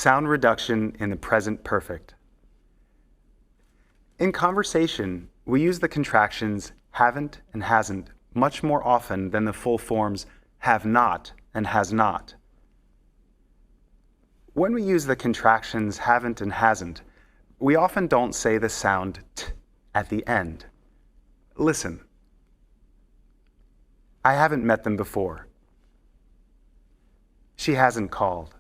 Sound reduction in the present perfect. In conversation, we use the contractions haven't and hasn't much more often than the full forms have not and has not. When we use the contractions haven't and hasn't, we often don't say the sound t at the end. Listen. I haven't met them before. She hasn't called.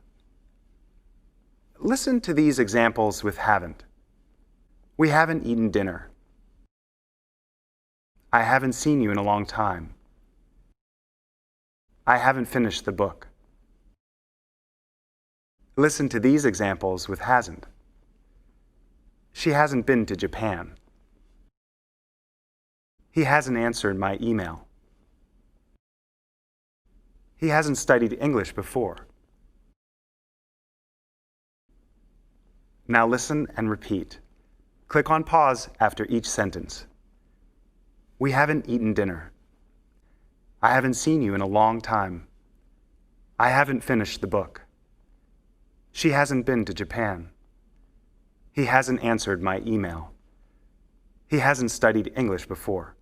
Listen to these examples with haven't. We haven't eaten dinner. I haven't seen you in a long time. I haven't finished the book. Listen to these examples with hasn't. She hasn't been to Japan. He hasn't answered my email. He hasn't studied English before. Now listen and repeat. Click on pause after each sentence. We haven't eaten dinner. I haven't seen you in a long time. I haven't finished the book. She hasn't been to Japan. He hasn't answered my email. He hasn't studied English before.